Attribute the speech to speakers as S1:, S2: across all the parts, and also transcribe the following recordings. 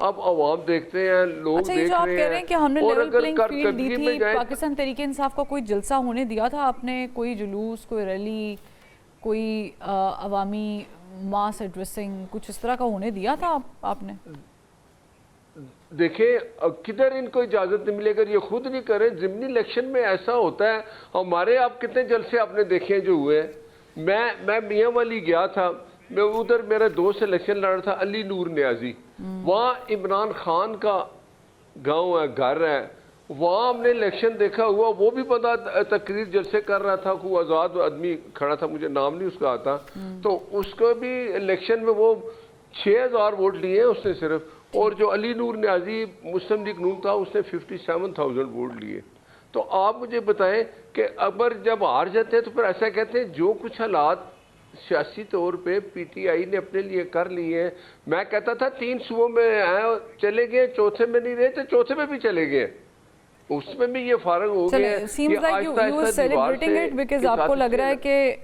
S1: اب عوام دیکھتے ہیں, لوگ
S2: اچھا یہ
S1: دیکھ
S2: جو آپ
S1: رہے
S2: کہہ رہے ہیں کہ ہم نے
S1: اور
S2: لیول
S1: اگر
S2: پلینگ فیلڈ دی
S1: کارکردگی میں
S2: تھی,
S1: جائیں
S2: پاکستان تحریک انصاف کا کوئی جلسہ ہونے دیا تھا آپ نے, کوئی جلوس, کوئی ریلی, کوئی عوامی ماس ایڈریسنگ, کچھ اس طرح کا ہونے دیا تھا آپ نے؟
S1: دیکھیں کدھر ان کو اجازت نہیں ملے, اگر یہ خود نہیں کریں. ضمنی الیکشن میں ایسا ہوتا ہے, ہمارے آپ کتنے جلسے آپ نے دیکھے جو ہوئے. میں میاں والی گیا تھا, میں ادھر میرا دوست الیکشن لڑ رہا تھا, علی نور نیازی, وہاں عمران خان کا گاؤں ہے, گھر ہے, وہاں ہم نے الیکشن دیکھا ہوا. وہ بھی بندہ تقریر جلسے کر رہا تھا, کوئی آزاد آدمی کھڑا تھا, مجھے نام نہیں اس کا آتا, تو اس کو بھی الیکشن میں وہ 6000 ووٹ لیے اس نے صرف. اور جو علی نور نیازی مسلم لیگ نون تھا اس نے 57,000 ووٹ لیے. تو آپ مجھے بتائیں کہ اگر جب ہار جاتے ہیں تو پھر ایسا کہتے ہیں جو کچھ حالات سیاسی طور پہ پی ٹی آئی نے اپنے لیے کر لیے ہیں. میں کہتا تھا 3 صوبوں میں چلے گئے, چوتھے میں نہیں رہے تو چوتھے میں بھی چلے گئے, اس میں بھی یہ فارغ ہو گئے.
S2: Seems like you are celebrating it because آپ کو لگ رہا ہے کہ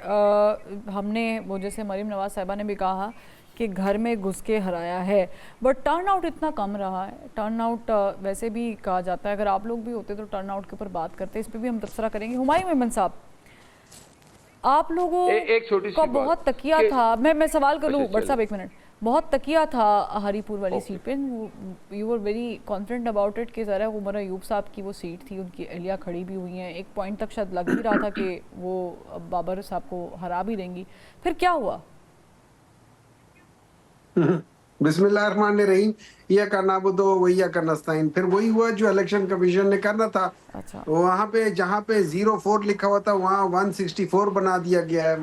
S2: ہم نے, وہ جیسے مریم نواز صاحبہ نے بھی کہا کہ گھر میں گھس کے ہرایا ہے, بٹ ٹرن آؤٹ اتنا کم رہا ہے. ٹرن آؤٹ ویسے بھی کہا جاتا ہے, اگر آپ لوگ بھی ہوتے تو ٹرن آؤٹ کے اوپر بات کرتے, اس پہ بھی ہم تبصرہ کریں گے. ہمایوں میمن صاحب, آپ لوگوں کا بہت تکیہ تھا, میں سوال کر لوں بٹ صاحب ایک منٹ, بہت تکیہ تھا ہری پور والی سیٹ پہ, you are very confident about it کہ ذرا عمر ایوب صاحب کی وہ سیٹ تھی, ان کی اہلیہ کھڑی بھی ہوئی ہیں, ایک پوائنٹ تک شاید لگ بھی رہا تھا کہ وہ بابر صاحب کو ہرا بھی دیں گی, پھر کیا ہوا؟
S3: بسم اللہ الرحمن الرحیم. ایاک نعبد و ایاک نستعین. پھر وہی ہوا جو الیکشن کمیشن نے کرنا تھا. وہاں پہ جہاں پہ 04 لکھا ہوا تھا وہاں 164 بنا دیا گیا ہے.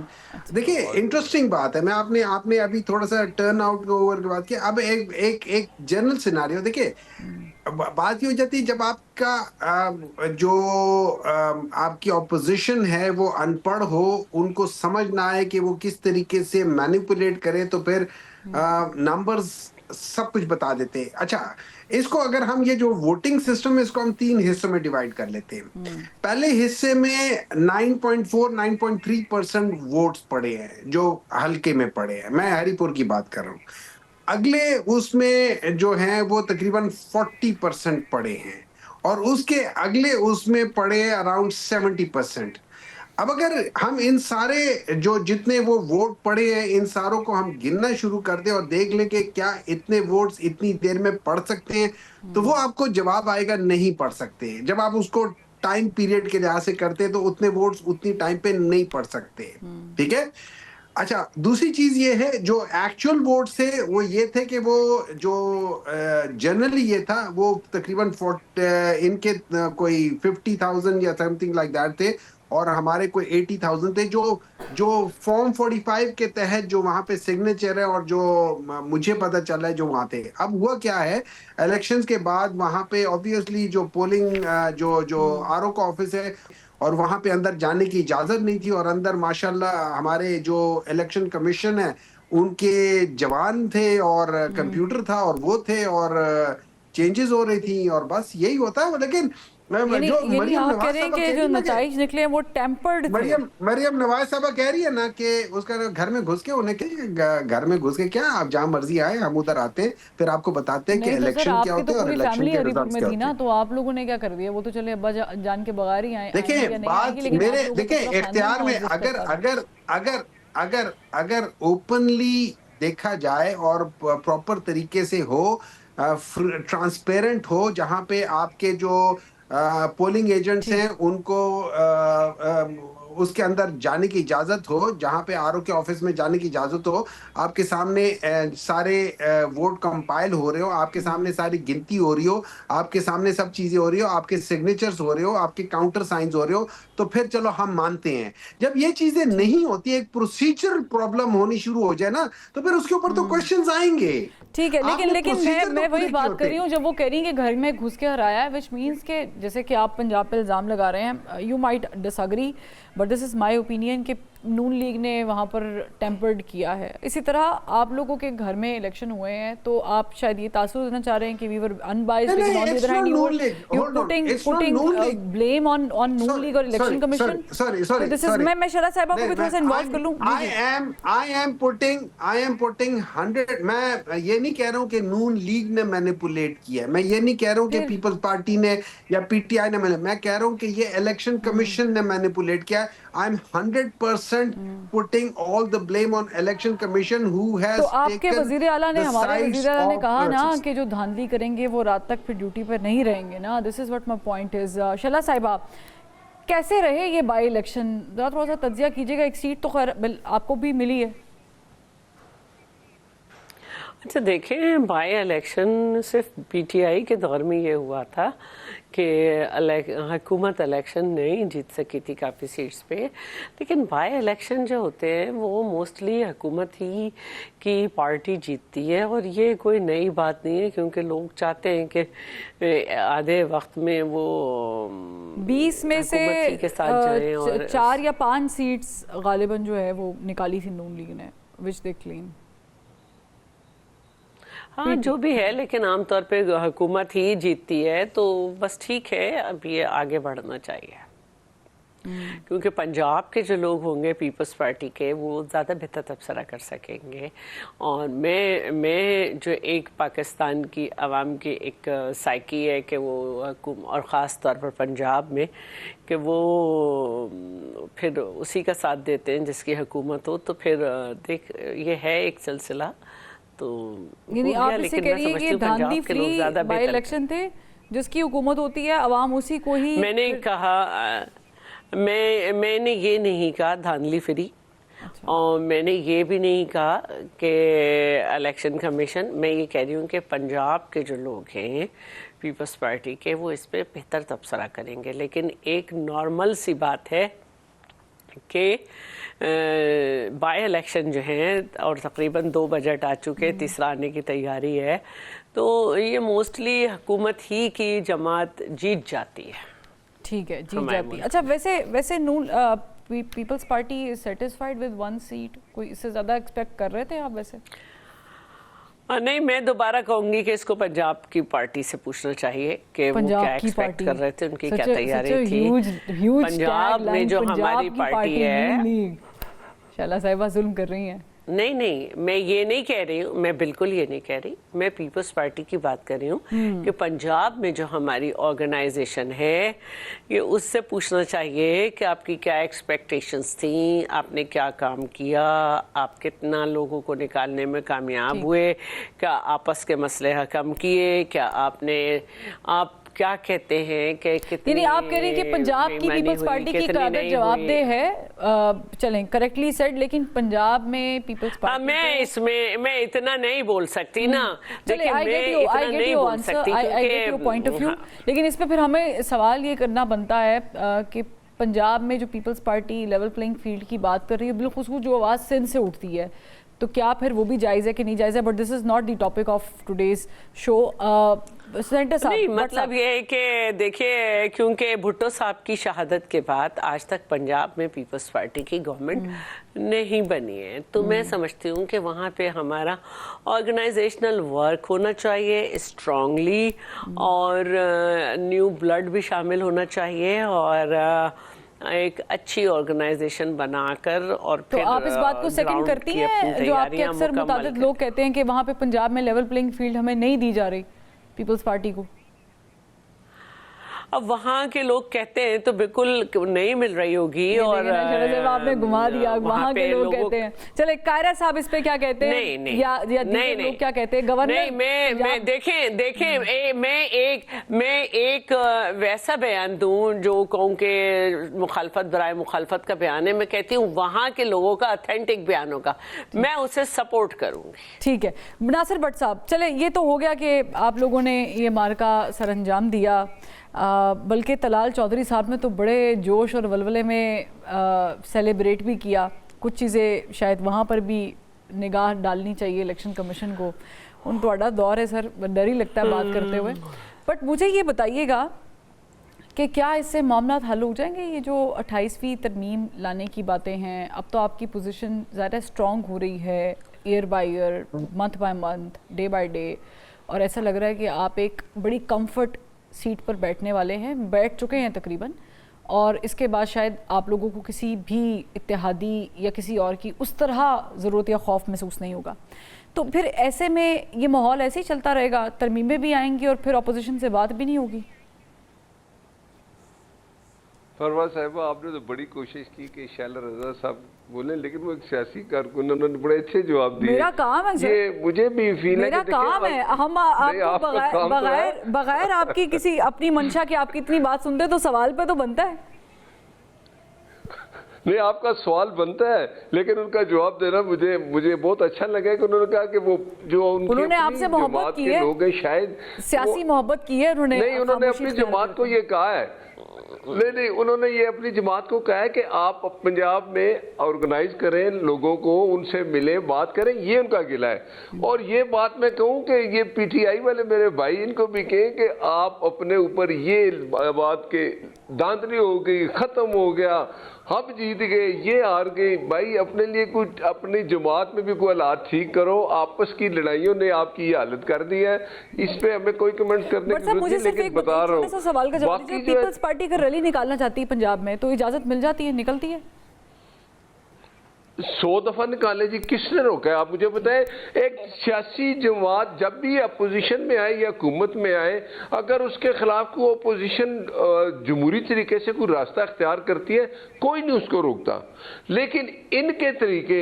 S3: دیکھیں انٹرسٹنگ بات ہے, میں آپ نے ابھی تھوڑا سا ٹرن آؤٹ کے اوور کی بات کی. اب ایک جنرل سیناریو دیکھیں, بات یہ ہو جاتی ہے جب آپ کا جو آپ کی اپوزیشن ہے وہ ان پڑھ ہو, ان کو سمجھ نہ آئے کہ وہ کس طریقے سے مینیپولیٹ کرے, تو پھر نمبرز سب کچھ بتا دیتے ہیں. اچھا اس کو اگر ہم یہ جو ووٹنگ سسٹم ہے اس کو ہم 3 حصوں میں ڈیوائیڈ کر لیتے ہیں. پہلے حصے میں 9.3% ووٹس پڑے ہیں جو حلقے میں پڑے ہیں, میں ہری پور کی بات کر رہا ہوں. اگلے اس میں جو ہیں وہ تقریباً 40% پڑے ہیں, اور اس کے اگلے اس میں پڑے اراؤنڈ 70%. اب اگر ہم ان سارے جو جتنے وہ ووٹ پڑے ہیں ان ساروں کو ہم گننا شروع کر دیں اور دیکھ لیں کہ کیا اتنے ووٹس اتنی دیر میں پڑھ سکتے ہیں, تو وہ آپ کو جواب آئے گا نہیں پڑھ سکتے. جب آپ اس کو ٹائم پیریڈ کے لحاظ سے کرتے ہیں تو اتنے ووٹس اتنی ٹائم پہ نہیں پڑھ سکتے. ٹھیک ہے. اچھا دوسری چیز یہ ہے جو ایکچوئل ووٹس تھے وہ یہ تھے کہ وہ جو جنرلی یہ تھا وہ تقریباً ان کے کوئی 50,000 یا سم تھنگ لائک دیٹ تھے, اور ہمارے کوئی 80,000 تھے جو فارم 45 کے تحت جو وہاں پہ سگنیچر ہے اور جو مجھے پتہ چلا ہے جو وہاں تھے. اب ہوا کیا ہے الیکشنز کے بعد وہاں پہ obviously جو پولنگ جو آر او کا آفس ہے اور وہاں پہ اندر جانے کی اجازت نہیں تھی, اور اندر ماشاءاللہ ہمارے جو الیکشن کمیشن ہے ان کے جوان تھے اور کمپیوٹر تھا اور وہ تھے اور چینجز ہو رہی تھیں, اور بس یہی ہوتا ہے. لیکن
S2: یعنی آپ کہہ رہے ہیں کہ جو نتائج نکلے ہیں وہ ٹیمپرڈ تھے.
S3: مریم نواز صاحبہ کہہ رہی ہے نا کہ اس کا گھر میں گھس کے انہیں گھر میں گھس کے کیا آپ جہاں مرضی آئے ہم ادھر آتے ہیں پھر آپ کو بتاتے ہیں کہ الیکشن کیا ہوتے ہیں اور الیکشن کے ریزلٹس کیا ہوتے ہیں.
S2: تو آپ لوگوں نے کیا کر دیا, وہ تو چلے ابا جان کے بغیر ہی آئے.
S3: دیکھیں بات میرے دیکھیں اختیار میں اگر اوپنلی دیکھا جائے اور پراپر طریقے سے ہو, ٹرانسپیرنٹ ہو, جہاں پہ آپ کے جو پولنگ ایجنٹس ہیں ان کو اس کے اندر جانے کی اجازت ہو, جہاں پہ آر او کے آفس میں جانے کی اجازت ہو, آپ کے سامنے سارے ووٹ کمپائل ہو رہے ہو, آپ کے سامنے ساری گنتی ہو رہی ہو, آپ کے سامنے سب چیزیں ہو رہی ہو, آپ کے سگنیچرز ہو رہے ہو, آپ کے کاؤنٹر سائنز ہو رہے ہو, تو پھر چلو ہم مانتے ہیں. جب یہ چیزیں نہیں ہوتی, ایک پروسیجر پرابلم ہونی شروع ہو جائے نا, تو پھر اس کے اوپر تو کوشچنز آئیں گے.
S2: ٹھیک ہے, لیکن میں وہی بات کر رہی ہوں, جب وہ کہہ رہی ہیں کہ گھر میں گھس کے ہرایا ہے, وچ مینس کہ جیسے کہ آپ پنجاب پہ الزام لگا رہے ہیں, you might disagree but this is my opinion کہ نون لیگ نے وہاں پر ٹیمپرڈ کیا ہے. اسی طرح آپ لوگوں کے گھر میں الیکشن ہوئے ہیں تو آپ شاید یہ تاثر دینا چاہ رہے ہیں کہ وی ور unbiased, لیکن on the other hand you are putting blame on Noon League اور الیکشن کمیشن. میں شرح صاحبہ کو بھی تھوڑا سا انوالو کر لوں.
S3: I am putting 100. میں یہ نہیں کہہ رہا ہوں کہ نون لیگ نے مینیپولیٹ کیا ہے, میں یہ نہیں کہہ رہا ہوں کہ پیپلز پارٹی نے یا پی ٹی آئی نے, میں کہہ رہا ہوں کہ یہ الیکشن کمیشن نے مینیپولیٹ کیا ہے. I'm 100% putting all the blame on election commission who has
S2: تو آپ کے وزیر اعلیٰ نے, ہمارے وزیر اعلیٰ نے کہا نا کہ جو دھاندلی کریں گے وہ رات تک پھر ڈیوٹی پر نہیں رہیں گے نا. دس is what my point is. شلا صاحبہ کیسے رہے یہ بائی الیکشن, ذرا تھوڑا سا تجزیہ کیجیے گا. ایک سیٹ تو خیر آپ کو بھی ملی ہے.
S4: اچھا دیکھیں, بائی الیکشن صرف پی ٹی آئی کے دور میں یہ ہوا تھا کہ حکومت الیکشن نہیں جیت سکی تھی کافی سیٹس پہ, لیکن بائی الیکشن جو ہوتے ہیں وہ موسٹلی حکومت ہی کی پارٹی جیتتی ہے, اور یہ کوئی نئی بات نہیں ہے کیونکہ لوگ چاہتے ہیں کہ آدھے وقت میں وہ
S2: 20 میں سے 4 یا 5 سیٹس غالباً جو ہے وہ نکالی تھی نون لیگ نے, which they claim.
S4: ہاں جو بھی ہے, لیکن عام طور پہ حکومت ہی جیتتی ہے تو بس ٹھیک ہے, اب یہ آگے بڑھنا چاہیے کیونکہ پنجاب کے جو لوگ ہوں گے پیپلز پارٹی کے وہ زیادہ بہتر تبصرہ کر سکیں گے. اور میں جو ایک پاکستان کی عوام کی ایک سائیکی ہے کہ وہ اور خاص طور پر پنجاب میں کہ وہ پھر اسی کا ساتھ دیتے ہیں جس کی حکومت ہو, تو پھر دیکھ یہ ہے ایک سلسلہ. تو
S2: یعنی آپ اس سے کہہ رہی ہیں کہ دھاندلی فری بائی الیکشن تھے, جس کی حکومت ہوتی ہے عوام اسی کو ہی.
S4: میں نے کہا, میں نے یہ نہیں کہا دھاندلی فری, اور میں نے یہ بھی نہیں کہا کہ الیکشن کمیشن. میں یہ کہہ رہی ہوں کہ پنجاب کے جو لوگ ہیں پیپلز پارٹی کے وہ اس پہ بہتر تبصرہ کریں گے. لیکن ایک نارمل سی بات ہے کہ بائی الیکشن جو ہیں, اور تقریباً 2 بجٹ آ چکے, تیسرا آنے کی تیاری ہے, تو یہ موسٹلی حکومت ہی کی جماعت جیت جاتی ہے.
S2: ٹھیک ہے, جیت جاتی ہے. اچھا ویسے نون Peoples Party satisfied with 1 seat, کوئی اس سے زیادہ ایکسپیکٹ کر رہے تھے آپ ویسے؟
S4: نہیں, میں دوبارہ کہوں گی کہ اس کو پنجاب کی پارٹی سے پوچھنا چاہیے کہ وہ کیا ایکسپیکٹ کر رہے تھے, ان کی کیا تیاری تھی. پنجاب میں جو ہماری پارٹی ہے,
S2: شالا صاحبہ ظلم کر رہی ہیں.
S4: نہیں, میں یہ نہیں کہہ رہی ہوں, میں بالکل یہ نہیں کہہ رہی, میں پیپلز پارٹی کی بات کر رہی ہوں کہ پنجاب میں جو ہماری آرگنائزیشن ہے یہ اس سے پوچھنا چاہیے کہ آپ کی کیا ایکسپیکٹیشنز تھیں, آپ نے کیا کام کیا, آپ کتنا لوگوں کو نکالنے میں کامیاب ہوئے, کیا آپس کے مسئلے حکم کیے, کیا آپ کیا کہتے ہیں کہ کتنی,
S2: یعنی آپ کہہ رہی ہیں کہ پنجاب کی پیپلز پارٹی کی قیادت جواب دہ ہے, چلیں کریکٹلی سیڈ, لیکن پنجاب میں پیپلز پارٹی
S4: میں اتنا نہیں بول سکتی نا,
S2: چلیں I get your answer, I get your point of view, لیکن اس پہ پھر ہمیں سوال یہ کرنا بنتا ہے کہ پنجاب میں جو People's Party level playing field کی بات کر رہی ہے, بالخصوص جو آواز سندھ سے اٹھتی ہے, تو کیا پھر وہ بھی جائز ہے کہ نہیں جائز ہے؟ But this is not the topic of today's show.
S4: نہیں, مطلب یہ ہے کہ دیکھیے, کیونکہ بھٹو صاحب کی شہادت کے بعد آج تک پنجاب میں پیپلز پارٹی کی گورنمنٹ نہیں بنی ہے, تو میں سمجھتی ہوں کہ وہاں پہ ہمارا آرگنائزیشنل ورک ہونا چاہیے اسٹرانگلی, اور نیو بلڈ بھی شامل ہونا چاہیے, اور ایک اچھی آرگنائزیشن بنا کر. اور
S2: تو آپ اس بات کو سیکنڈ کرتی ہیں جو آپ کے اکثر متعدد لوگ کہتے ہیں کہ وہاں پہ پنجاب میں لیول پلینگ فیلڈ ہمیں نہیں دی جا رہی پیپلز پارٹی کو؟
S4: اب وہاں کے لوگ کہتے ہیں تو بالکل نہیں مل رہی ہوگی, اور
S2: آپ نے گھما دیا, وہاں کے لوگ کہتے ہیں. چلے قاہرہ صاحب اس پہ کیا کہتے ہیں, یا لوگ کیا کہتے ہیں گورنر؟
S4: میں دیکھیں میں ایک ویسا بیان دوں جو کہوں کہ مخالفت برائے مخالفت کا بیان ہے. میں کہتی ہوں وہاں کے لوگوں کا اتھینٹک بیان ہوگا, میں اسے سپورٹ کروں گی.
S2: ٹھیک ہے. ناصر بٹ صاحب, چلے یہ تو ہو گیا کہ آپ لوگوں نے یہ مارکا سر انجام دیا, بلکہ طلال چودھری صاحب نے تو بڑے جوش اور ولولے میں سیلیبریٹ بھی کیا. کچھ چیزیں شاید وہاں پر بھی نگاہ ڈالنی چاہیے الیکشن کمیشن کو. ان تو اڈا دور ہے سر, ڈر ہی لگتا ہے بات کرتے ہوئے. بٹ مجھے یہ بتائیے گا کہ کیا اس سے معاملات حل ہو جائیں گے؟ یہ جو 28ویں ترمیم لانے کی باتیں ہیں، اب تو آپ کی پوزیشن زیادہ اسٹرانگ ہو رہی ہے، year by year, month by month, day by day, اور ایسا لگ رہا ہے کہ آپ ایک بڑی کمفرٹ سیٹ پر بیٹھنے والے ہیں، بیٹھ چکے ہیں تقریباً، اور اس کے بعد شاید آپ لوگوں کو کسی بھی اتحادی یا کسی اور کی اس طرح ضرورت یا خوف محسوس نہیں ہوگا. تو پھر ایسے میں یہ ماحول ایسے ہی چلتا رہے گا، ترمیمیں بھی آئیں گی اور پھر اپوزیشن سے بات بھی نہیں ہوگی؟
S1: پروان صاحبہ، آپ نے تو بڑی کوشش کی کہ شیلا رضا صاحب بولیں، لیکن وہ ایک سیاسی کارکن، انہوں نے بڑے اچھے جواب دیے.
S2: میرا کام ہے
S1: یہ مجھے بھی فیل ہے،
S2: میرا کام ہے، ہم آپ کو بغیر آپ کی کسی اپنی منشا کے آپ کی اتنی بات سنتے تو سوال پہ تو بنتا ہے.
S1: نہیں، آپ کا سوال بنتا ہے، لیکن ان کا جواب دینا مجھے بہت اچھا لگا کہ انہوں نے کہا کہ وہ جو
S2: انہوں نے آپ سے محبت کی ہے،
S1: لوگ ہیں شاید
S2: سیاسی محبت کی ہے انہوں نے.
S1: نہیں، انہوں نے اپنی جماعت کو یہ کہا ہے، نہیں انہوں نے یہ اپنی جماعت کو کہا ہے کہ آپ پنجاب میں آرگنائز کریں، لوگوں کو ان سے ملیں، بات کریں، یہ ان کا گلہ ہے. اور یہ بات میں کہوں کہ یہ پی ٹی آئی والے میرے بھائی ان کو بھی کہیں کہ آپ اپنے اوپر یہ بات کہ داندلی ہو گئی، ختم ہو گیا، ہم جیت گئے، یہ ہار گئے. بھائی اپنے لیے کچھ اپنی جماعت میں بھی کوئی حالات ٹھیک کرو. آپس کی لڑائیوں نے آپ کی یہ حالت کر دی ہے، اس پہ ہمیں کوئی کمنٹ کرنے کی ضرورت نہیں، لیکن بتا رہا ہوں
S2: سوال کا جواب دیجیے. پیپلز پارٹی اگر ریلی نکالنا چاہتی ہے پنجاب میں تو اجازت مل جاتی ہے، نکلتی ہے؟
S1: 100 دفعہ نکالے جی، کس نے روکا ہے؟ آپ مجھے بتائیں. ایک سیاسی جماعت جب بھی اپوزیشن میں آئے یا حکومت میں آئے، اگر اس کے خلاف کوئی اپوزیشن جمہوری طریقے سے کوئی راستہ اختیار کرتی ہے، کوئی نہیں اس کو روکتا. لیکن ان کے طریقے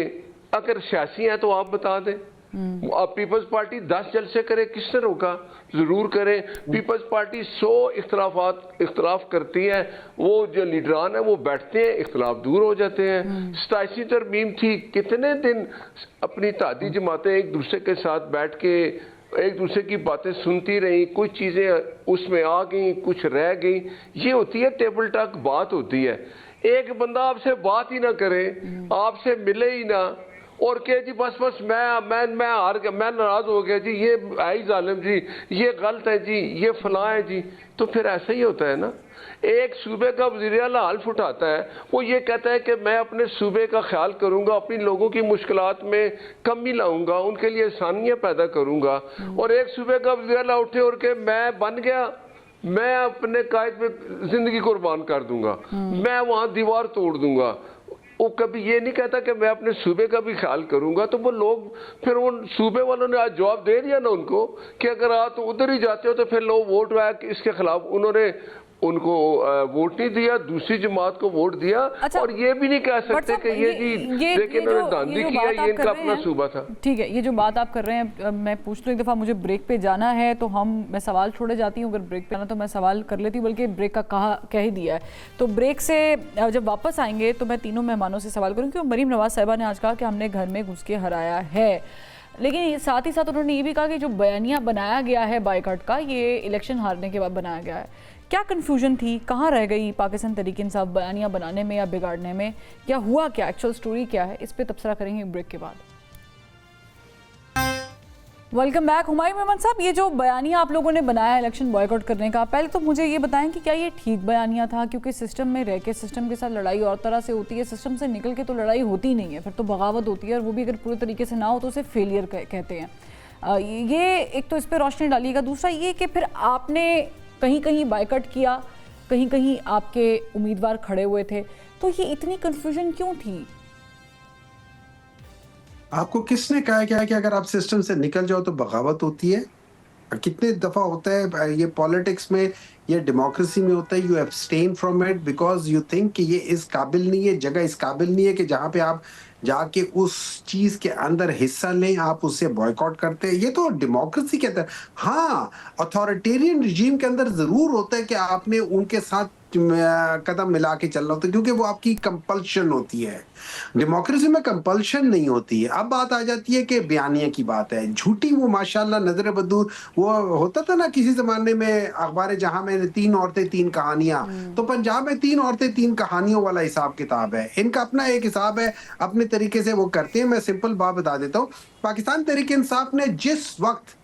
S1: اگر سیاسی ہیں تو آپ بتا دیں. اب پیپلز پارٹی 10 جلسے کرے، کس نے روکا؟ ضرور کریں. پیپلز پارٹی 100 اختلاف کرتی ہے، وہ جو لیڈران ہیں وہ بیٹھتے ہیں، اختلاف دور ہو جاتے ہیں. 87 ترمیم تھی، کتنے دن اپنی اتحادی جماعتیں ایک دوسرے کے ساتھ بیٹھ کے ایک دوسرے کی باتیں سنتی رہیں، کچھ چیزیں اس میں آ گئیں، کچھ رہ گئیں. یہ ہوتی ہے ٹیبل ٹاک، بات ہوتی ہے. ایک بندہ آپ سے بات ہی نہ کرے، آپ سے ملے ہی نہ، اور کہ جی بس میں ہار گیا، میں ناراض ہو گیا جی، یہ آئی ظالم جی، یہ غلط ہے جی، یہ فلاں ہے جی، تو پھر ایسا ہی ہوتا ہے نا. ایک صوبے کا وزیر اعلیٰ حلف اٹھاتا ہے، وہ یہ کہتا ہے کہ میں اپنے صوبے کا خیال کروں گا، اپنی لوگوں کی مشکلات میں کمی لاؤں گا، ان کے لیے آسانیاں پیدا کروں گا. اور ایک صوبے کا وزیر اعلیٰ اٹھے اور کہ میں بن گیا، میں اپنے قائد پہ زندگی قربان کر دوں گا، میں وہاں دیوار توڑ دوں گا. وہ کبھی یہ نہیں کہتا کہ میں اپنے صوبے کا بھی خیال کروں گا. تو وہ لوگ پھر ان صوبے والوں نے آج جواب دے دیا نا ان کو کہ اگر آپ ادھر ہی جاتے ہو تو پھر لوگ ووٹ اس کے خلاف، انہوں نے ان کو ووٹ نہیں دیا، دوسری جماعت کو ووٹ دیا. اور یہ بھی نہیں کہہ سکتے کہ یہ جی لیکن انہوں نے دھاندلی کیا، یہ ان کا اپنا صوبہ تھا.
S2: ٹھیک ہے، یہ جو بات آپ کر رہے ہیں، میں پوچھ لوں ایک دفعہ، مجھے بریک پہ جانا ہے تو میں سوال چھوڑے جاتی ہوں، اگر بریک پہ آنا تو میں سوال کر لیتی ہوں، بلکہ بریک کا کہہ ہی دیا ہے. تو بریک سے جب واپس آئیں گے تو میں تینوں مہمانوں سے سوال کروں کہ مریم نواز صاحبہ نے آج کہا کہ ہم نے گھر میں گھس کے ہرایا ہے، لیکن ساتھ ہی ساتھ انہوں نے یہ بھی کہا کہ جو بیانیہ بنایا گیا ہے بائیکاٹ کا، یہ الیکشن ہارنے کے بعد بنایا گیا ہے. کیا کنفیوژن تھی؟ کہاں رہ گئی پاکستان تحریک انصاف بیانیہ بنانے میں یا بگاڑنے میں، یا ہوا کیا، ایکچوئل سٹوری کیا ہے؟ اس پہ تبصرہ کریں گے بریک کے بعد. Welcome back. ہمایوں میمن صاحب، یہ جو بیانیہ آپ لوگوں نے بنایا الیکشن بوائیکاٹ کرنے کا، پہلے تو مجھے یہ بتائیں کہ کیا یہ ٹھیک بیانیہ تھا؟ کیونکہ سسٹم میں رہ کے سسٹم کے ساتھ لڑائی اور طرح سے ہوتی ہے، سسٹم سے نکل کے تو لڑائی ہوتی نہیں ہے، پھر تو بغاوت ہوتی ہے، اور وہ بھی اگر پورے طریقے سے نہ ہو تو اسے فیلئر کہتے ہیں. یہ ایک تو اس پہ روشنی ڈالیے گا. دوسرا یہ کہ پھر آپ نے کہیں کہیں بائیکاٹ کیا، کہیں کہیں آپ کے امیدوار کھڑے ہوئے تھے، تو یہ اتنی کنفیوژن کیوں تھی؟
S3: آپ کو کس نے کہا کہ اگر آپ سسٹم سے نکل جاؤ تو بغاوت ہوتی ہے؟ کتنے دفعہ ہوتا ہے یہ پالیٹکس میں، یہ ڈیموکریسی میں ہوتا ہے. You abstain from it because you think کہ یہ اس قابل نہیں ہے، جگہ اس قابل نہیں ہے کہ جہاں پہ آپ جا کے اس چیز کے اندر حصہ لیں، آپ اس سے بوائیکاٹ کرتے ہیں. یہ تو ڈیموکریسی کے اندر. ہاں، اتھارٹیرین رجیم کے اندر ضرور ہوتا ہے کہ آپ نے ان کے ساتھ قدم ملا کے چلنا ہوتا ہے، کیونکہ وہ آپ کی کمپلشن ہوتی ہے. ڈیموکریسی میں کمپلشن نہیں ہوتی ہے. اب بات آ جاتی ہے کہ بیانیہ کی بات ہے، جھوٹی. وہ ماشاءاللہ نظر بدور وہ ہوتا تھا نا کسی زمانے میں اخبار جہاں میں 3 عورتیں 3 کہانیاں، تو پنجاب میں 3 عورتیں 3 کہانیوں والا حساب کتاب ہے. ان کا اپنا ایک حساب ہے، اپنے طریقے سے وہ کرتے ہیں. میں سمپل بات بتا دیتا ہوں. پاکستان تحریک انصاف نے جس وقت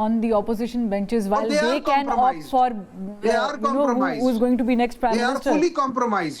S2: on the opposition benches while
S3: they are
S2: they can opt
S3: compromised.
S2: for
S3: They are compromised.
S2: who is going to be next prime
S3: They are
S2: minister?
S3: fully compromised.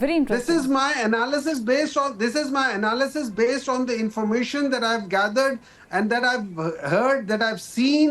S2: Very
S3: This
S2: interesting.
S3: is my analysis based on the information that I've gathered and that I've heard, that I've seen.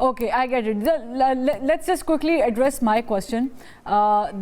S2: Okay, I get it. Let's just quickly address my question.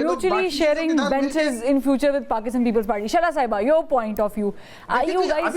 S2: mutually sharing benches in future with Pakistan People's Party. Shala Saiba, your point of view. Are you guys?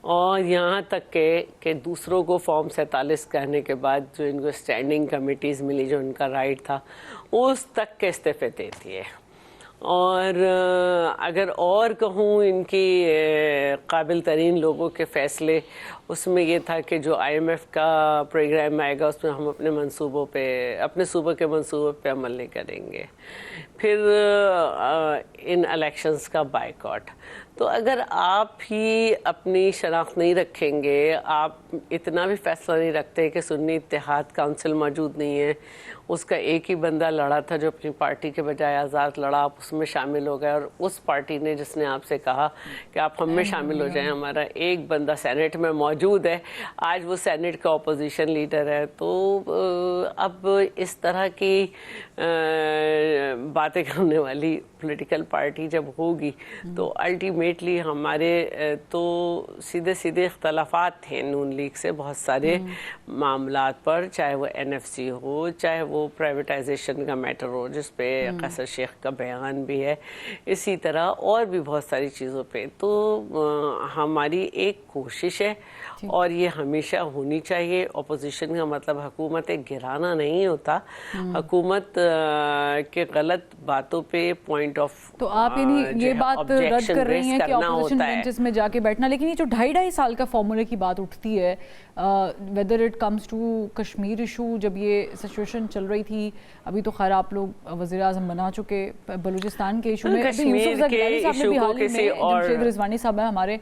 S4: اور یہاں تک کہ دوسروں کو form 47 کہنے کے بعد جو ان کو اسٹینڈنگ کمیٹیز ملی جو ان کا رائٹ تھا اس تک کے استعفے دیتی ہے. اور اگر اور کہوں ان کی قابل ترین لوگوں کے فیصلے اس میں یہ تھا کہ جو IMF کا پروگرام آئے گا اس میں ہم اپنے صوبے کے منصوبوں پہ عمل نہیں کریں گے. پھر ان الیکشنز کا بائیکاٹ. تو اگر آپ ہی اپنی شناخت نہیں رکھیں گے, آپ اتنا بھی فیصلہ نہیں رکھتے کہ سنی اتحاد کونسل موجود نہیں ہے, اس کا ایک ہی بندہ لڑا تھا جو اپنی پارٹی کے بجائے آزاد لڑا, آپ اس میں شامل ہو گئے, اور اس پارٹی نے جس نے آپ سے کہا کہ آپ ہم میں شامل ہو جائیں, ہمارا ایک بندہ سینٹ میں موجود ہے, آج وہ سینٹ کا اپوزیشن لیڈر ہے. تو اب اس طرح کی باتیں کرنے والی پولیٹیکل پارٹی جب ہوگی تو الٹیمیٹلی ہمارے تو سیدھے سیدھے اختلافات تھے نون لیگ سے بہت سارے معاملات پر, چاہے وہ NFC ہو, چاہے وہ پرائیویٹائزیشن کا میٹر ہو جس پہ قیصر شیخ کا بیان بھی ہے, اسی طرح اور بھی بہت ساری چیزوں پہ. تو ہماری ایک کوشش ہے اور یہ ہمیشہ ہونی چاہیے. اپوزیشن کا مطلب حکومت گرانا نہیں ہوتا, حکومت کے غلط باتوں پہ پوائنٹ آف
S2: تو آپ یعنی یہ بات رد کر رہی ہیں کہ اپوزیشن بینچز میں جا کے بیٹھنا, لیکن یہ جو 2.5 سال کا فارمولے کی بات اٹھتی ہے, whether it comes to Kashmir issue, جب یہ سچویشن چل رہی تھی, ابھی تو خیر آپ لوگ وزیر اعظم بنا چکے, بلوچستان کے ایشو میں
S4: کشمیر کے ایشو کو کسی اور
S2: جمشید رضوانی صاحب ہیں ہمارے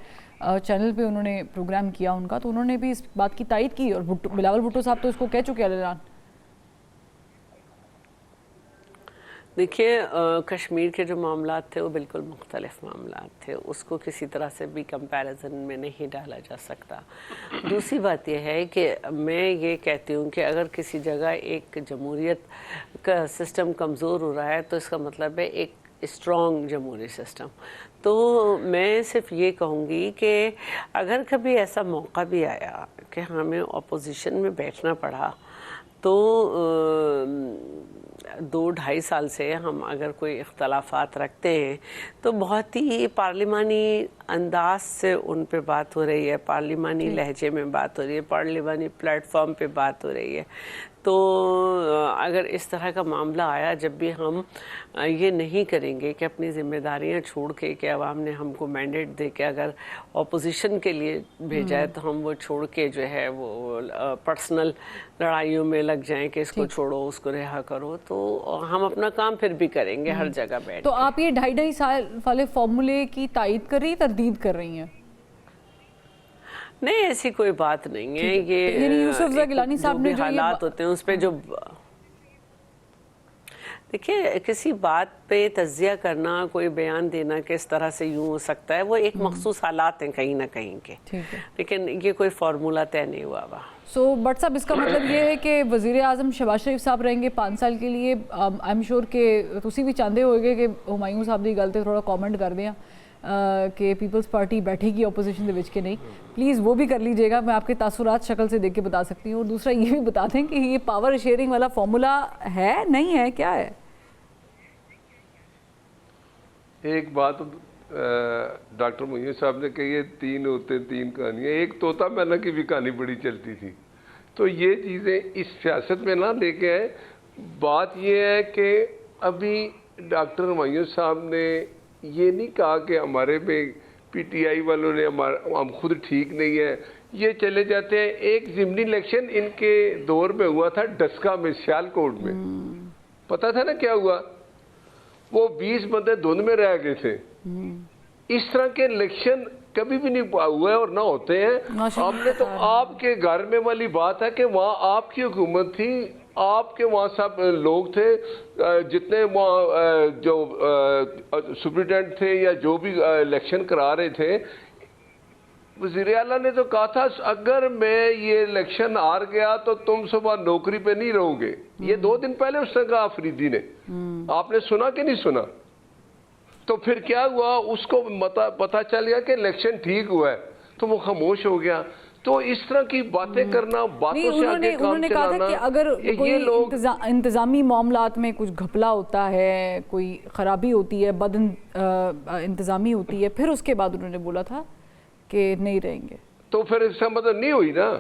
S2: چینل پہ, انہوں نے پروگرام کیا ان کا, تو انہوں نے بھی اس بات کی تائید کی, اور بلاول بھٹو صاحب تو اس کو کہہ چکے اعلان.
S4: دیکھیے کشمیر کے جو معاملات تھے وہ بالکل مختلف معاملات تھے, اس کو کسی طرح سے بھی کمپیریزن میں نہیں ڈالا جا سکتا. دوسری بات یہ ہے کہ میں یہ کہتی ہوں کہ اگر کسی جگہ ایک جمہوریت کا سسٹم کمزور ہو رہا ہے تو اس کا مطلب ہے ایک اسٹرانگ جمہوری سسٹم. تو میں صرف یہ کہوں گی کہ اگر کبھی ایسا موقع بھی آیا کہ ہمیں اپوزیشن میں بیٹھنا پڑا تو 2-2.5 سال سے ہم اگر کوئی اختلافات رکھتے ہیں تو بہت ہی پارلیمانی انداز سے ان پہ بات ہو رہی ہے, پارلیمانی لہجے میں بات ہو رہی ہے, پارلیمانی پلیٹ فارم پہ بات ہو رہی ہے. تو اگر اس طرح کا معاملہ آیا, جب بھی ہم یہ نہیں کریں گے کہ اپنی ذمہ داریاں چھوڑ کے, کہ عوام نے ہم کو مینڈیٹ دے کے اگر اپوزیشن کے لیے بھیجا ہے تو ہم وہ چھوڑ کے جو ہے وہ پرسنل لڑائیوں میں لگ جائیں کہ اس کو چھوڑو اس کو رہا کرو, تو ہم اپنا کام پھر بھی کریں گے ہر جگہ بیٹھ.
S2: تو آپ یہ 2.5 سال والے فارمولے کی تائید کر رہی ہیں, تردید کر رہی ہیں؟
S4: نہیں, ایسی کوئی بات نہیں ہے. یہ
S2: یوسف زئی گیلانی صاحب نے جو
S4: حالات ہوتے ہیں اس پہ جو دیکھیے کسی بات پہ تجزیہ کرنا, کوئی بیان دینا کہ اس طرح سے یوں ہو سکتا ہے, وہ ایک مخصوص حالات ہیں کہیں نہ کہیں کے, لیکن یہ کوئی فارمولہ طے نہیں ہوا ہوا.
S2: سو بٹ صاحب اس کا مطلب یہ ہے کہ وزیر اعظم شہباز شریف صاحب رہیں گے 5 سال کے لیے. آئی ایم شیور کہ تسی بھی چاہتے ہوئے گے کہ ہمایوں صاحب دی گل تے تھوڑا کامنٹ کر دیں کہ پیپلز پارٹی بیٹھے گی اپوزیشن دے وچ کے نہیں, پلیز وہ بھی کر لیجیے گا, میں آپ کے تاثرات شکل سے دیکھ کے بتا سکتی ہوں. اور دوسرا یہ بھی بتا دیں کہ یہ پاور شیئرنگ والا فارمولا ہے نہیں ہے, کیا ہے؟
S1: ایک بات ڈاکٹر معین صاحب نے کہی ہے 3 ہوتے 3 کہانیاں. ایک طوطا مینا کی بھی کہانی بڑی چلتی تھی, تو یہ چیزیں اس سیاست میں نہ لے کے آئے. بات یہ ہے کہ ابھی ڈاکٹر معین صاحب نے یہ نہیں کہا کہ ہمارے میں PTI والوں نے ہم خود ٹھیک نہیں ہے, یہ چلے جاتے ہیں. ایک ضمنی الیکشن ان کے دور میں ہوا تھا ڈسکا میں, سیالکوٹ میں, پتا تھا نا کیا ہوا, وہ 20 بندے دھند میں رہ گئے تھے. اس طرح کے الیکشن کبھی بھی نہیں ہوئے اور نہ ہوتے ہیں. ہم نے تو آپ کے گھر میں والی بات ہے کہ وہاں آپ کی حکومت تھی, آپ کے وہاں سب لوگ تھے, جتنے وہاں جو سپرنٹینڈنٹ تھے یا جو بھی الیکشن کرا رہے تھے, وزیر اعلیٰ نے تو کہا تھا اگر میں یہ الیکشن ہار گیا تو تم صبح نوکری پہ نہیں رہو گے. یہ 2 دن پہلے اس نے کہا آفریدی نے, آپ نے سنا کہ نہیں سنا؟ تو پھر کیا ہوا, اس کو پتا چل گیا کہ الیکشن ٹھیک ہوا ہے تو وہ خاموش ہو گیا. تو اس طرح کی باتیں کرنا, باتوں سے آگے کام چلانا,
S2: کہا تھا کہ اگر کوئی انتظامی معاملات میں کچھ گھپلا ہوتا ہے, کوئی خرابی ہوتی ہے, بد انتظامی ہوتی ہے, پھر اس کے بعد انہوں نے بولا تھا کہ نہیں رہیں گے.
S1: تو پھر اس کا مطلب نہیں ہوئی نا.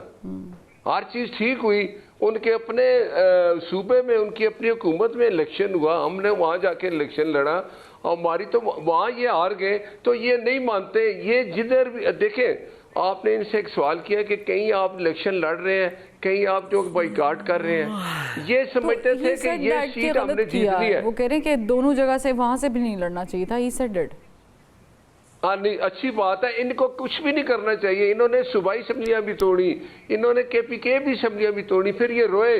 S1: ہر چیز ٹھیک ہوئی, ان کے اپنے صوبے میں ان کی اپنی حکومت میں الیکشن ہوا, ہم نے وہاں جا کے الیکشن لڑا, ہماری تو وہاں یہ ہار گئے, تو یہ نہیں مانتے. یہ جدھر بھی دیکھیں, آپ نے ان سے ایک سوال کیا کہ کہیں آپ الیکشن لڑ رہے ہیں, کہیں آپ جو بائیکاٹ کر رہے ہیں, یہ سمجھتے تھے کہ یہ سیٹ ہم نے جیتنی ہے.
S2: وہ کہہ رہے ہیں کہ دونوں جگہ سے وہاں سے بھی نہیں لڑنا چاہیے تھا. He said it.
S1: ہاں نہیں, اچھی بات ہے, ان کو کچھ بھی نہیں کرنا چاہیے. انہوں نے صوبائی اسمبلیاں بھی توڑی, انہوں نے کے پی کے بھی اسمبلیاں بھی توڑی, پھر یہ روئے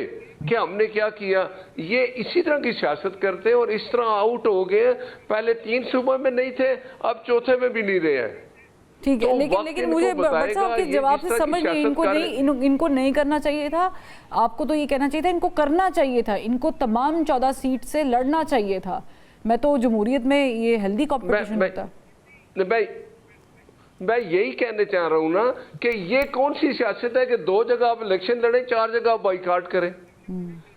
S1: کہ ہم نے کیا کیا. یہ اسی طرح کی سیاست کرتے ہیں اور اس طرح آؤٹ ہو گئے. پہلے 3 صوبوں میں نہیں تھے, اب چوتھے میں بھی نہیں رہے ہیں.
S2: ٹھیک ہے, لیکن مجھے بٹ صاحب کے جواب سے سمجھ نہیں, ان کو نہیں کرنا چاہیے تھا. آپ کو تو یہ کہنا چاہیے تھا ان کو کرنا چاہیے تھا, ان کو تمام 14 سیٹ سے لڑنا چاہیے تھا. میں تو جمہوریت میں یہ ہیلدی کمپٹیشن ہوتا.
S1: میں یہی کہنے چاہ رہا ہوں نا کہ یہ کون سی سیاست ہے کہ 2 جگہ آپ الیکشن لڑیں, 4 جگہ آپ بائیکاٹ کریں.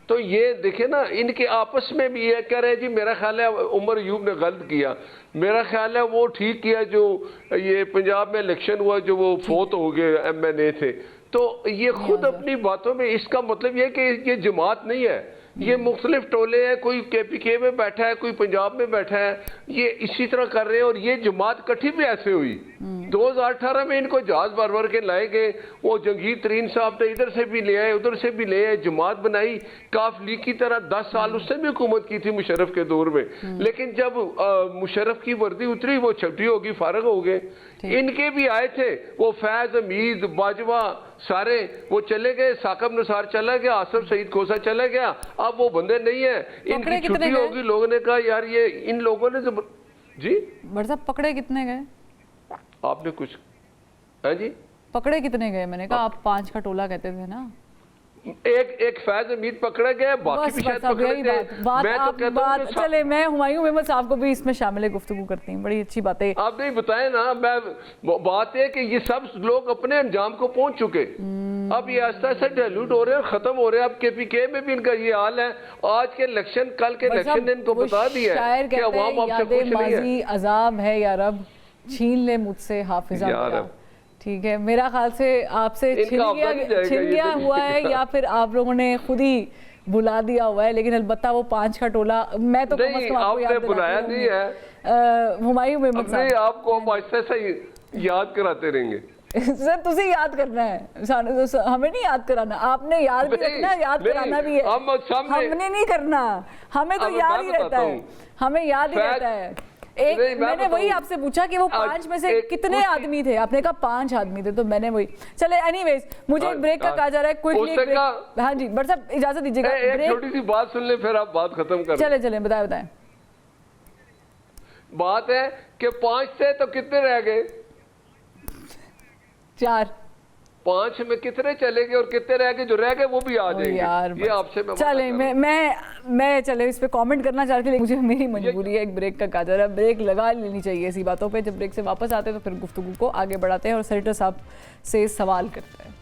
S1: تو یہ دیکھیں نا, ان کے آپس میں بھی یہ کہہ رہے ہیں جی میرا خیال ہے عمر ایوب نے غلط کیا, میرا خیال ہے وہ ٹھیک کیا جو یہ پنجاب میں الیکشن ہوا جو وہ فوت ہو گئے MNA تھے. تو یہ خود اپنی باتوں میں, اس کا مطلب یہ کہ یہ جماعت نہیں ہے, یہ مختلف ٹولے ہیں. کوئی کے پی کے میں بیٹھا ہے, کوئی پنجاب میں بیٹھا ہے, یہ اسی طرح کر رہے ہیں. اور یہ جماعت کٹھی بھی ایسے ہوئی. 2018 میں ان کو جہاز بھر بھر کے لائے گئے, وہ جنگیر ترین صاحب نے ادھر سے بھی لے آئے ادھر سے بھی لے آئے, جماعت بنائی کاف لیگ کی طرح. 10 سال اس سے بھی حکومت کی تھی مشرف کے دور میں, لیکن جب مشرف کی وردی اتری وہ چھٹی ہوگی, فارغ ہو گئے. ان کے بھی آئے تھے, وہ فیض, حمید, باجوہ, سارے وہ چلے گئے, ثاقب نثار چلا گیا, آصف سعید کھوسا چلا گیا. اب وہ بندے نہیں ہیں, ان کی چھٹی ہوگی. لوگوں نے کہا یار یہ ان لوگوں نے جی
S2: بٹ صاحب پکڑے کتنے گئے
S1: آپ نے کچھ ہے جی
S2: پکڑے کتنے گئے؟ میں نے کہا آپ 5 کا ٹولہ کہتے تھے نا.
S1: ایک فیض حمید پکڑے گئے, باقی بھی شاید پکڑے گئے. میں تو کہتا ہوں کہ
S2: چلے میں ہمایوں احمد صاحب کو بھی اس میں شامل گفتگو کرتی ہوں, بڑی اچھی بات ہے.
S1: آپ نہیں بتائیں نا, میں بات ہے کہ یہ سب لوگ اپنے انجام کو پہنچ چکے. اب یہ آہستہ آہستہ ڈیلوٹ ہو رہے ہیں, ختم ہو رہے ہیں. اب کے پی کے میں بھی ان کا یہ حال ہے. آج کے الیکشن, کل کے الیکشن نے ان کو بتا دیا ہے کہ عوام آپ سے خوش نہیں ہے.
S2: ماضی عذاب ہے یا رب, چھین لے مجھ سے حافظہ میرا. ٹھیک ہے, میرا خیال سے آپ سے چھن گیا ہوا ہے یا پھر آپ لوگوں نے خود ہی بلا دیا ہوا ہے. لیکن البتہ وہ 5 کا ٹولہ میں تو کم از کم آپ کو یاد
S1: بلایا نہیں ہے.
S2: ہمایوں احمد صاحب
S1: آپ کو ہم آہستہ سے یاد کراتے رہیں گے.
S2: سر تسی یاد کرنا ہے, ہمیں نہیں یاد کرانا. آپ نے یاد بھی رکھنا, یاد کرانا بھی ہے. ہم نے نہیں کرنا, ہمیں تو یاد ہی رہتا ہے, ہمیں یاد ہی رہتا ہے. میں نے وہی آپ سے پوچھا کہ وہ 5 میں سے کتنے آدمی تھے, آپ نے کہا 5 آدمی تھے, تو میں نے وہی. چلے اینی ویز, مجھے ایک بریک کا کہا جا رہا ہے, کوئکلی. ہاں جی بٹ صاحب اجازت دیجیے گا,
S1: ایک چھوٹی سی بات سن لیں پھر آپ بات ختم کر.
S2: چلیں بتائیں.
S1: بات ہے کہ 5 تھے تو کتنے رہ گئے؟
S2: 4.
S1: 5 میں کتنے چلے گئے اور کتنے رہ گئے؟ جو رہ گئے وہ بھی آ جائیں گے. یہ آپ سے
S2: چلیں میں چلے اس پہ کامنٹ کرنا چاہتی ہوں, مجھے میری مجبوری ہے, ایک بریک کا کہا جا رہا ہے. بریک لگا لینی چاہیے ایسی باتوں پہ. جب بریک سے واپس آتے ہیں تو پھر گفتگو کو آگے بڑھاتے ہیں اور سینیٹر صاحب سے سوال کرتے ہیں.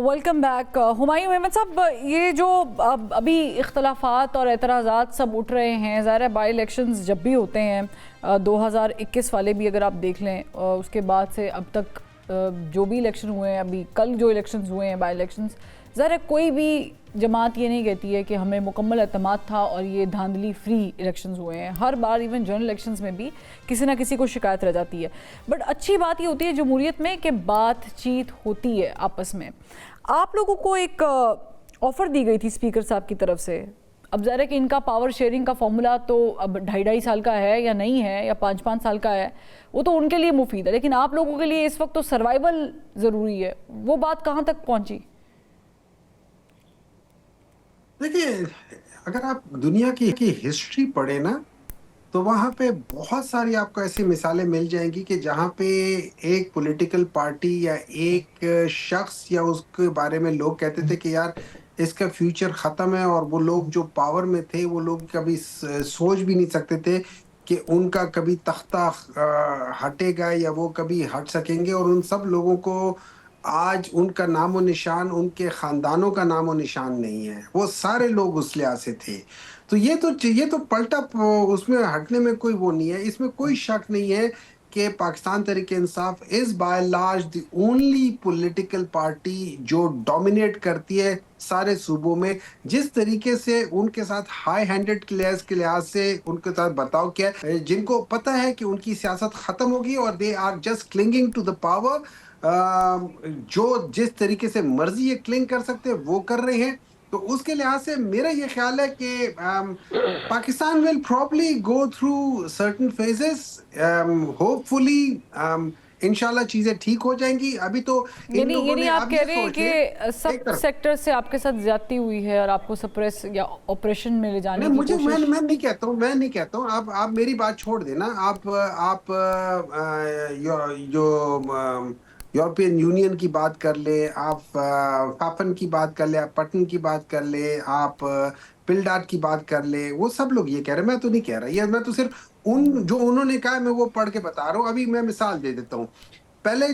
S2: Welcome back. ہمایوں احمد صاحب, یہ جو ابھی اختلافات اور اعتراضات سب اٹھ رہے ہیں, ظاہر ہے بائی الیکشنز جب بھی ہوتے ہیں, 2021 والے بھی اگر آپ دیکھ لیں, اس کے بعد سے اب تک جو بھی الیکشن ہوئے ہیں, ابھی کل جو الیکشنز ہوئے ہیں بائی الیکشنز, ظاہر ہے کوئی بھی جماعت یہ نہیں کہتی ہے کہ ہمیں مکمل اعتماد تھا اور یہ دھاندلی فری الیکشنز ہوئے ہیں. ہر بار ایون جنرل الیکشنز میں بھی کسی نہ کسی کو شکایت رہ جاتی ہے. بٹ اچھی بات یہ ہوتی ہے جمہوریت میں کہ بات چیت ہوتی ہے آپس میں. آپ لوگوں کو ایک آفر دی گئی تھی اسپیکر صاحب کی طرف سے. اب ظاہر ہے کہ ان کا پاور شیئرنگ کا فارمولا تو اب 2.5 سال کا ہے یا نہیں ہے یا 5 سال کا ہے, وہ تو ان کے لیے مفید ہے, لیکن آپ لوگوں کے لیے اس وقت تو سروائیول ضروری ہے. وہ بات کہاں تک پہنچی؟
S3: دیکھیں, اگر آپ دنیا کی ہسٹری پڑھیں نا تو وہاں پہ بہت ساری آپ کو ایسی مثالیں مل جائیں گی کہ جہاں پہ ایک پولیٹیکل پارٹی یا ایک شخص یا اس کے بارے میں لوگ کہتے تھے کہ یار اس کا فیوچر ختم ہے, اور وہ لوگ جو پاور میں تھے وہ لوگ کبھی سوچ بھی نہیں سکتے تھے کہ ان کا کبھی تختہ ہٹے گا یا وہ کبھی ہٹ سکیں گے. اور ان سب لوگوں کو آج ان کا نام و نشان، ان کے خاندانوں کا نام و نشان نہیں ہے. وہ سارے لوگ اس لحاظ سے تھے. تو یہ تو پلٹا اس میں ہٹنے میں کوئی وہ نہیں ہے. اس میں کوئی شک نہیں ہے کہ Pakistan Tehreek Insaf is by large the only political party جو ڈومینیٹ کرتی ہے سارے صوبوں میں. جس طریقے سے ان کے ساتھ ہائی ہینڈڈ کے لحاظ سے ان کے ساتھ برتاؤ کیا ہے، جن کو پتہ ہے کہ ان کی سیاست ختم ہوگی اور they are just clinging to the power. جو جس طریقے سے مرضی یہ کلنگ کر سکتے وہ کر رہے ہیں. تو اس کے لحاظ سے میرا یہ خیال ہے کہ Pakistan will probably go through certain phases. Hopefully انشاءاللہ چیزیں ٹھیک ہو جائیں گی. ابھی تو ان لوگوں
S2: یعنی
S3: نے
S2: آپ
S3: اب
S2: کہہ
S3: یہ
S2: رہے ہیں
S3: سوچ لیں
S2: کہ سب سیکٹر سے آپ کے ساتھ زیادتی ہوئی ہے اور آپ کو سپریس یا آپریشن میں لے جانے کی کوشش.
S3: میں نہیں کہتا ہوں آپ میری بات چھوڑ دینا. آپ جو یورپین یونین کی بات کر لیں، آپ فاپن کی بات کر لیں، آپ پٹن کی بات کر لیں، آپ پلڈاٹ کی بات کر لیں، وہ سب لوگ یہ کہہ رہے ہیں. میں تو نہیں کہہ رہا یہ، میں تو صرف جو انہوں نے کہا میں وہ پڑھ کے بتا رہا ہوں. ابھی میں مثال دے دیتا ہوں. پہلے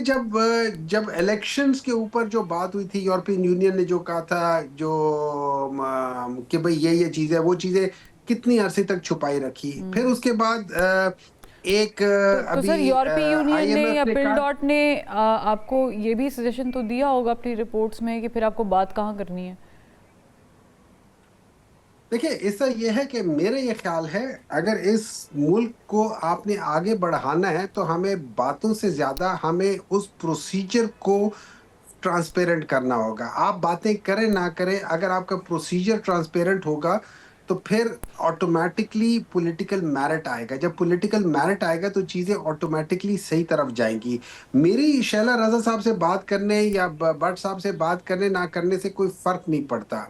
S3: جب الیکشنز کے اوپر جو بات ہوئی تھی، یورپین یونین نے جو کہا تھا کہ بھئی یہ چیزیں وہ چیزیں کتنی عرصے تک چھپائی رکھی. پھر اس کے بعد ایک
S2: تو سر
S3: ابھی
S2: یورپی یونین نے یا
S3: IMF نے
S2: پل
S3: کہا،
S2: ڈاٹ نے آپ کو یہ بھی سجیشن تو دیا ہوگا اپنی رپورٹس میں کہ پھر آپ کو بات کہاں کرنی ہے؟
S3: دیکھیں اس سے یہ ہے کہ میرا یہ خیال ہے اگر اس ملک کو آپ نے آگے بڑھانا ہے تو ہمیں باتوں سے زیادہ ہمیں اس پروسیجر کو ٹرانسپیرنٹ کرنا ہوگا. آپ باتیں کریں نہ کریں، اگر آپ کا پروسیجر ٹرانسپیرنٹ ہوگا تو پھر آٹومیٹکلی پولیٹیکل میرٹ آئے گا. جب پولیٹیکل میرٹ آئے گا تو چیزیں آٹومیٹکلی صحیح طرف جائیں گی. میری شیلا رضا صاحب سے بات کرنے یا بٹ صاحب سے بات کرنے نہ کرنے سے کوئی فرق نہیں پڑتا،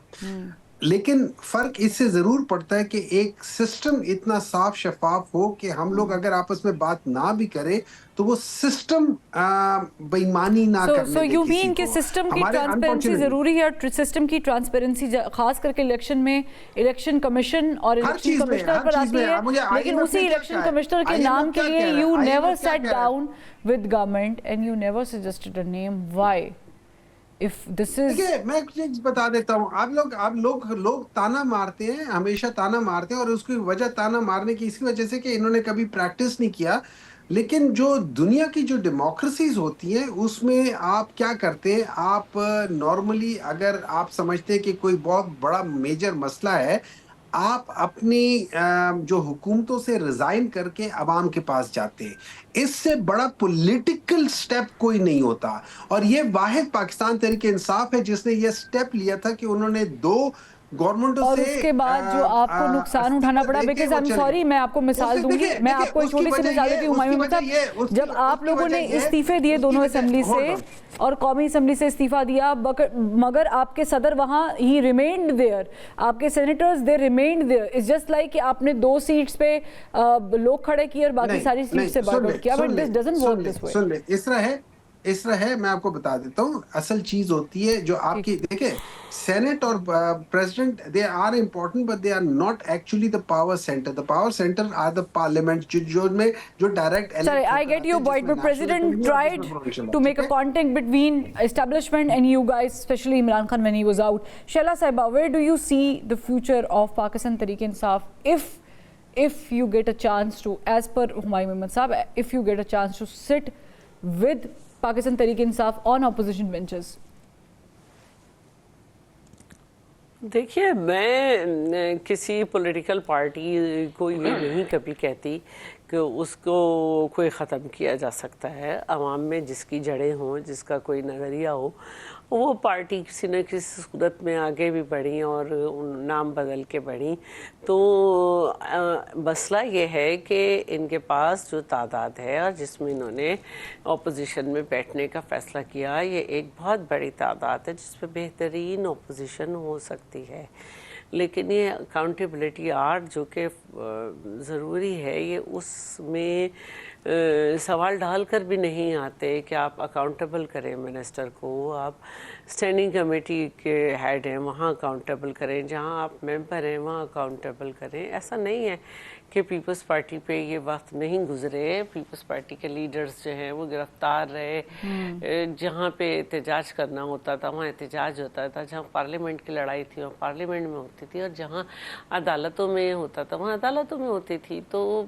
S3: لیکن فرق اس سے ضرور پڑتا ہے کہ ایک سسٹم اتنا صاف شفاف ہو کہ ہم لوگ اگر آپس میں بات نہ بھی کریں تو وہ سسٹم بےایمانی نہ کرنے
S2: سو
S3: دے
S2: یو
S3: کسی
S2: مین کہ
S3: کو.
S2: سسٹم کی
S3: ہمارے
S2: ٹرانسپیرنسی ضروری ہے، اور سسٹم کی ٹرانسپیرنسی خاص کر کے الیکشن میں الیکشن کمیشن اور الیکشن کمشنر پر آتی ہے. لیکن اسی الیکشن کمشنر کے نام کے لیے you never sat down with government and you never suggested a name. Why?
S3: میں ایک چیز بتا دیتا ہوں. آپ لوگ تانا مارتے ہیں، ہمیشہ تانا مارتے ہیں، اور اس کی وجہ تانا مارنے کی اس کی وجہ سے کہ انہوں نے کبھی پریکٹس نہیں کیا. لیکن جو دنیا کی جو ڈیموکریسیز ہوتی ہیں اس میں آپ کیا کرتے ہیں، آپ نارملی اگر آپ سمجھتے ہیں کہ کوئی بہت بڑا میجر مسئلہ ہے، آپ اپنی جو حکومتوں سے ریزائن کر کے عوام کے پاس جاتے ہیں. اس سے بڑا پولیٹیکل سٹیپ کوئی نہیں ہوتا. اور یہ واحد پاکستان تحریک انصاف ہے جس نے یہ سٹیپ لیا تھا کہ انہوں نے 2 گورنمنٹوں
S2: اور
S3: سے
S2: اس کے بعد جو آپ کو نقصان اٹھانا پڑا، بیکاز آئی ایم سوری، میں آپ کو مثال دوں گی، میں آپ کو ایک چھوٹی سی مثال دیتی ہوں. ہمایوں احمد صاحب، جب آپ لوگوں نے استعفے دیے دونوں اسمبلی سے اور قومی اسمبلی سے استعفیٰ دیا، مگر آپ کے صدر وہاں ہی ریمینڈ دیئر، آپ کے senators they remained there. It's just like کہ آپ نے 2 سیٹس پہ لوگ کھڑے کیے اور باقی ساری سیٹ سے باغ آؤٹ کیا. But this doesn't work this way.
S3: سن لیں، اس طرح ہے. میں آپ کو بتا دیتا ہوں اصل چیز ہوتی ہے جو آپ کی، دیکھیں سینٹ اور president they are important but they are not actually the power centre. The power centre are the parliament جو direct.
S2: Sorry, I get your point, but President tried to make a contact between establishment and you guys, especially Imran Khan when he was out. Shaila Sahiba, where do you see the future of Pakistan Tehreek-e-Insaf if you get a chance to, as per Humayun Ahmad Sahab, if you get a chance to sit with Pakistan Tehreek-e-Insaf on opposition benches?
S4: دیکھیے، میں کسی political party کو یہ نہیں کبھی کہتی کہ اس کو کوئی ختم کیا جا سکتا ہے. عوام میں جس کی جڑیں ہوں، جس کا کوئی نظریہ ہو، وہ پارٹی کسی نہ کسی صورت میں آگے بھی بڑھیں اور نام بدل کے بڑھیں. تو مسئلہ یہ ہے کہ ان کے پاس جو تعداد ہے اور جس میں انہوں نے اپوزیشن میں بیٹھنے کا فیصلہ کیا، یہ ایک بہت بڑی تعداد ہے جس پہ بہترین اپوزیشن ہو سکتی ہے. لیکن یہ اکاؤنٹیبلٹی آرٹ جو کہ ضروری ہے، یہ اس میں سوال ڈال کر بھی نہیں آتے کہ آپ اکاؤنٹیبل کریں منسٹر کو. آپ اسٹینڈنگ کمیٹی کے ہیڈ ہیں، وہاں اکاؤنٹیبل کریں. جہاں آپ ممبر ہیں وہاں اکاؤنٹیبل کریں. ایسا نہیں ہے کہ پیپلز پارٹی پہ یہ وقت نہیں گزرے. پیپلز پارٹی کے لیڈرز جو ہیں وہ گرفتار رہے. جہاں پہ احتجاج کرنا ہوتا تھا وہاں احتجاج ہوتا تھا, جہاں پارلیمنٹ کی لڑائی تھی وہاں پارلیمنٹ میں ہوتی تھی, اور جہاں عدالتوں میں ہوتا تھا وہاں عدالتوں میں ہوتی تھی. تو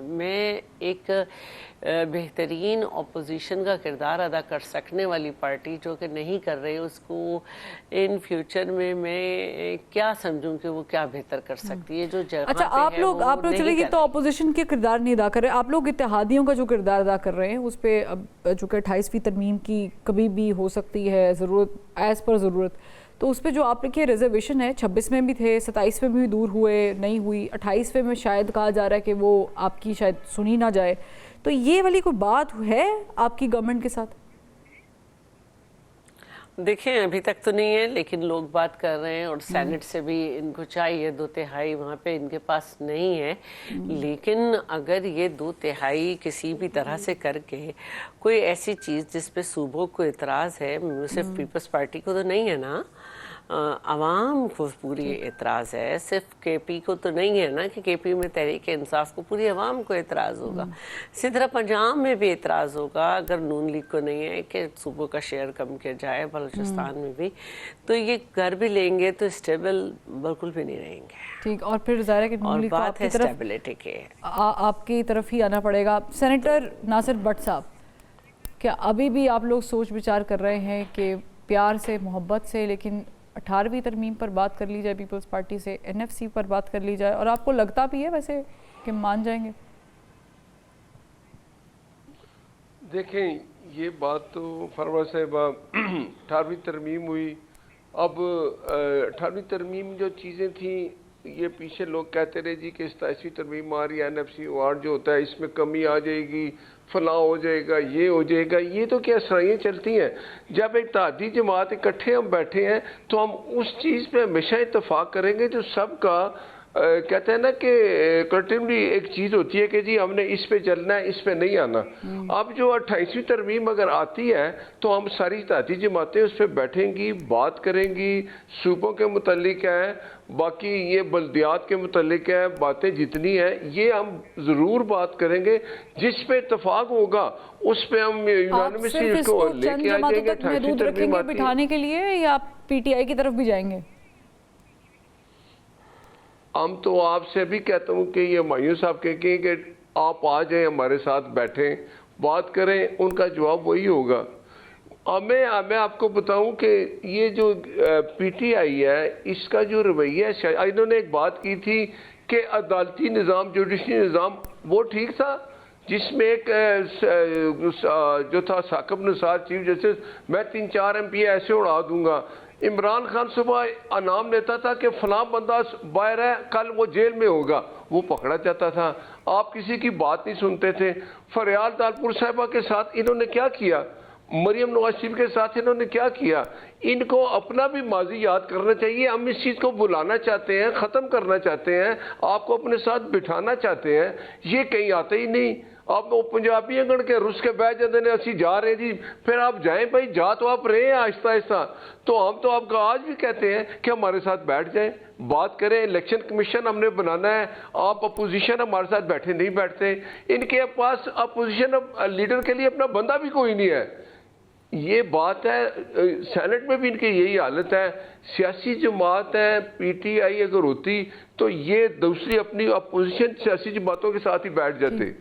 S4: میں ایک بہترین اپوزیشن کا کردار ادا کر سکنے والی پارٹی جو کہ نہیں کر رہی, اس کو ان فیوچر میں کیا سمجھوں کہ وہ کیا بہتر کر سکتی ہے جو جگہ
S2: اچھا
S4: پہ
S2: آپ
S4: ہے
S2: لوگ
S4: وہ نہیں
S2: چلے یہ
S4: کر
S2: تو
S4: رہی.
S2: اپوزیشن کے کردار نہیں ادا کر رہے, آپ لوگ اتحادیوں کا جو کردار ادا کر رہے ہیں اس پہ اب چونکہ 28ویں ترمیم کی کبھی بھی ہو سکتی ہے ضرورت ایز پر ضرورت, تو اس پہ جو آپ کے ریزرویشن ہے 26 میں بھی تھے, 27 میں بھی دور ہوئے نہیں ہوئی, 28ویں میں شاید کہا جا رہا ہے کہ وہ آپ کی شاید سنی نہ جائے, تو یہ والی کوئی بات ہے آپ کی گورنمنٹ کے ساتھ؟
S4: دیکھیں ابھی تک تو نہیں ہے, لیکن لوگ بات کر رہے ہیں اور سینٹ سے بھی ان کو چاہیے 2/3 وہاں پہ ان کے پاس نہیں ہے. لیکن اگر یہ 2/3 کسی بھی طرح سے کر کے کوئی ایسی چیز جس پہ صوبوں کو اعتراض ہے, صرف پیپلز پارٹی کو تو نہیں ہے نا, عوام کو پوری اعتراض ہے, صرف کے پی کو تو نہیں ہے نا کہ کے پی میں تحریک انصاف کو, پوری عوام کو اعتراض ہوگا. اسی طرح پنجاب میں بھی اعتراض ہوگا اگر نون لیگ کو نہیں ہے کہ صوبوں کا شیئر کم کیا جائے, بلوچستان میں بھی, تو یہ کر بھی لیں گے تو اسٹیبل بالکل بھی نہیں رہیں گے.
S2: ٹھیک, اور پھر ظاہر ہے کہ نون لیگ کو
S4: بات ہے اسٹیبلٹی کے,
S2: آپ کی طرف ہی آنا پڑے گا. سینیٹر ناصر بٹ صاحب, کیا ابھی بھی آپ لوگ سوچ بچار کر رہے ہیں کہ پیار سے محبت سے لیکن 18ویں ترمیم پر بات کر لی جائے پیپلز پارٹی سے, NFC پر بات کر لی جائے, اور آپ کو لگتا بھی ہے ویسے کہ مان جائیں گے؟
S1: دیکھیں یہ بات تو فروا صاحبہ 18ویں ترمیم ہوئی, اب 18ویں ترمیم جو چیزیں تھیں یہ پیچھے لوگ کہتے رہے جی کہ 27ویں ترمیم آ رہی ہے, NFC وارڈ جو ہوتا ہے اس میں کمی آ جائے گی, فلاں ہو جائے گا, یہ ہو جائے گا. یہ تو کیا سرائیاں چلتی ہیں. جب ایک اتحادی جماعت اکٹھے ہم بیٹھے ہیں تو ہم اس چیز پہ ہمیشہ اتفاق کریں گے جو سب کا کہتے ہیں نا کہ کلیکٹیولی ایک چیز ہوتی ہے کہ جی ہم نے اس پہ چلنا ہے, اس پہ نہیں آنا. اب جو 28ویں ترمیم اگر آتی ہے تو ہم ساری اتحادی جماعتیں اس پہ بیٹھیں گی, بات کریں گی, صوبوں کے متعلق ہے, باقی یہ بلدیات کے متعلق ہے, باتیں جتنی ہیں یہ ہم ضرور بات کریں گے. جس پہ اتفاق ہوگا اس پہ ہم یونانیمسلی اس کو لے کے آ جائیں گے.
S2: محدود رکھیں گے بٹھانے کے لیے, یا PTI کی طرف بھی جائیں گے؟
S1: ہم تو آپ سے بھی کہتا ہوں کہ یہ ہمایوں صاحب کہیں کہ آپ آ جائیں ہمارے ساتھ بیٹھیں بات کریں, ان کا جواب وہی ہوگا. میں آپ کو بتاؤں کہ یہ جو PTI ہے اس کا جو رویہ ہے, انہوں نے ایک بات کی تھی کہ عدالتی نظام, جوڈیشری نظام وہ ٹھیک تھا, جس میں ایک جو تھا ثاقب نثار چیف جسٹس, میں 3-4 MP ایسے اڑا دوں گا. عمران خان صبح انعام لیتا تھا کہ فلاں بندہ باہر ہے, کل وہ جیل میں ہوگا, وہ پکڑا جاتا تھا. آپ کسی کی بات نہیں سنتے تھے. فریال تالپور صاحبہ کے ساتھ انہوں نے کیا کیا, مریم نواز شریف کے ساتھ انہوں نے کیا کیا. ان کو اپنا بھی ماضی یاد کرنا چاہیے. ہم اس چیز کو بلانا چاہتے ہیں, ختم کرنا چاہتے ہیں, آپ کو اپنے ساتھ بٹھانا چاہتے ہیں, یہ کہیں آتے ہی نہیں. آپ وہ پنجابی گڑ کے رس کے بہ جاتے ہیں اسی جا رہے جی, پھر آپ جائیں بھائی, جا تو آپ رہے ہیں آہستہ آہستہ. تو ہم تو آپ کا آج بھی کہتے ہیں کہ ہمارے ساتھ بیٹھ جائیں, بات کریں. الیکشن کمیشن ہم نے بنانا ہے, آپ اپوزیشن ہمارے ساتھ بیٹھے نہیں بیٹھتے. ان کے پاس اپوزیشن لیڈر کے لیے اپنا بندہ بھی کوئی نہیں ہے. یہ بات ہے. سینٹ میں بھی ان کی یہی حالت ہے. سیاسی جماعت ہے PTI اگر ہوتی تو یہ دوسری اپنی اپوزیشن سیاسی جماعتوں کے ساتھ ہی بیٹھ جاتے.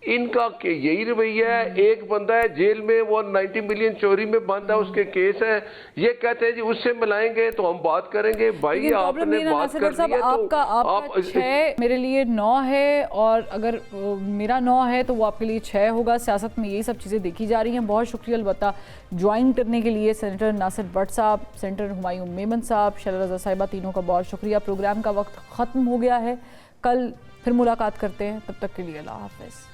S1: ان کا یہی رویہ ہے. ایک بندہ ہے جیل میں, وہ 90 ملین چوری میں بند ہے, اس کے کیس ہے. یہ کہتے ہیں جی اس سے ملائیں گے تو ہم بات کریں گے. بھائی آپ نے بات کر لی ہے تو
S2: آپ 6 میرے لیے 9 ہے, اور اگر میرا 9 ہے تو وہ آپ کے لیے 6 ہوگا. سیاست میں یہی سب چیزیں دیکھی جا رہی ہیں. بہت شکریہ البتہ جوائن کرنے کے لیے سینیٹر ناصر بٹ صاحب, سینیٹر ہمایوں میمن صاحب, شیلا رضا صاحبہ, تینوں کا بہت شکریہ. پروگرام کا وقت ختم ہو گیا ہے. کل پھر ملاقات کرتے ہیں, تب تک کے لیے اللہ حافظ.